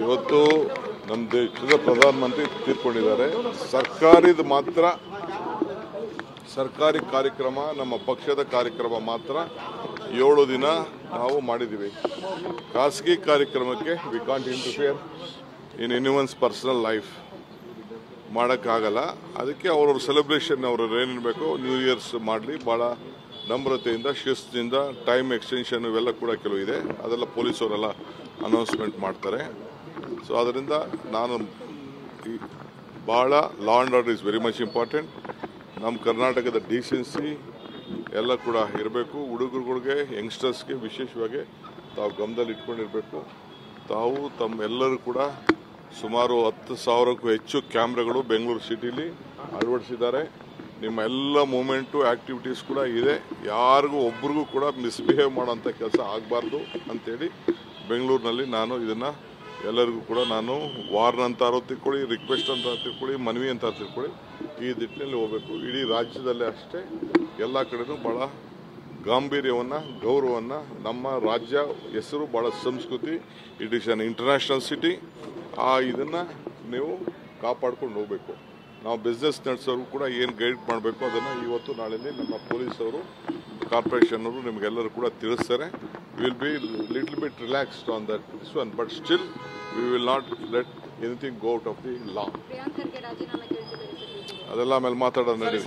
ಇವತ್ತು ನಮ್ಮ ದೇಶದ ಪ್ರಧಾನಮಂತ್ರಿ ತೀರ್ಕೊಂಡಿದ್ದಾರೆ. ಸರ್ಕಾರಿ ಕಾರ್ಯಕ್ರಮ, ನಮ್ಮ ಪಕ್ಷದ ಕಾರ್ಯಕ್ರಮ ಮಾತ್ರ 7 ದಿನ ನಾವು ಮಾಡಿದ್ದೀವಿ. ಖಾಸಗಿ ಕಾರ್ಯಕ್ರಮಕ್ಕೆ we can't interfere in anyone's personal life, ಮಾಡೋಕ್ಕಾಗಲ್ಲ. ಅದಕ್ಕೆ ಅವ್ರವ್ರ ಸೆಲೆಬ್ರೇಷನ್ ಅವ್ರವ್ರು ಏನಿರಬೇಕು ನ್ಯೂ ಇಯರ್ಸ್ ಮಾಡಲಿ, ಭಾಳ ನಮ್ರತೆಯಿಂದ ಶಿಸ್ತಿನಿಂದ. ಟೈಮ್ ಎಕ್ಸ್ಟೆನ್ಷನ್ ಇವೆಲ್ಲ ಕೂಡ ಕೆಲವು ಇದೆ, ಅದೆಲ್ಲ ಪೊಲೀಸವರೆಲ್ಲ ಅನೌನ್ಸ್ಮೆಂಟ್ ಮಾಡ್ತಾರೆ. ಸೊ ಅದರಿಂದ ನಾನು ಭಾಳ law and order is very much important. ನಮ್ಮ ಕರ್ನಾಟಕದ ಡೀಸೆನ್ಸಿ ಎಲ್ಲ ಕೂಡ ಇರಬೇಕು. ಹುಡುಗರುಗಳಿಗೆ, ಯಂಗ್ಸ್ಟರ್ಸ್ಗೆ ವಿಶೇಷವಾಗಿ ತಾವು ಗಮನದಲ್ಲಿ ಇಟ್ಕೊಂಡಿರಬೇಕು. ತಾವು ತಮ್ಮೆಲ್ಲರೂ ಕೂಡ ಸುಮಾರು 10,000ಕ್ಕೂ ಹೆಚ್ಚು ಕ್ಯಾಮ್ರಾಗಳು ಬೆಂಗಳೂರು ಸಿಟಿಲಿ ಅಳವಡಿಸಿದ್ದಾರೆ. ನಿಮ್ಮ ಎಲ್ಲ ಮೂಮೆಂಟು ಆ್ಯಕ್ಟಿವಿಟೀಸ್ ಕೂಡ ಇದೆ. ಯಾರಿಗೂ ಒಬ್ರಿಗೂ ಕೂಡ ಮಿಸ್ಬಿಹೇವ್ ಮಾಡೋಂಥ ಕೆಲಸ ಆಗಬಾರ್ದು ಅಂಥೇಳಿ ಬೆಂಗಳೂರಿನಲ್ಲಿ ನಾನು ಇದನ್ನು ಎಲ್ಲರಿಗೂ ಕೂಡ ನಾನು ವಾರ್ನ್ ಅಂತಾರೋ ತಿಳ್ಕೊಳ್ಳಿ, ರಿಕ್ವೆಸ್ಟ್ ಅಂತ ತಿಳ್ಕೊಳ್ಳಿ, ಮನವಿ ಅಂತ ತಿಳ್ಕೊಳ್ಳಿ, ಈ ದಿಟ್ಟಿನಲ್ಲಿ ಹೋಗಬೇಕು. ಇಡೀ ರಾಜ್ಯದಲ್ಲೇ ಅಷ್ಟೇ ಎಲ್ಲ ಕಡೆನೂ ಭಾಳ ಗಾಂಭೀರ್ಯವನ್ನು, ಗೌರವವನ್ನು, ನಮ್ಮ ರಾಜ್ಯ ಹೆಸರು ಭಾಳ ಸಂಸ್ಕೃತಿ, it is an international city. ಇದನ್ನು ನೀವು ಕಾಪಾಡ್ಕೊಂಡು ಹೋಗಬೇಕು. ನಾವು ಬಿಸ್ನೆಸ್ ನಡೆಸೋರು ಕೂಡ ಏನು ಗೈಡ್ ಮಾಡಬೇಕು ಅದನ್ನು ಇವತ್ತು ನಾಳೆಯಲ್ಲಿ ನಮ್ಮ ಪೊಲೀಸವರು, ಕಾರ್ಪೊರೇಷನ್ ಅವರು ನಿಮಗೆಲ್ಲರೂ ಕೂಡ ತಿಳಿಸ್ತಾರೆ. Will be little bit relaxed on that this one, but still we will not let anything go out of the law. ಅದೆಲ್ಲ ಆಮೇಲೆ ಮಾತಾಡೋಣ ನಡಿ.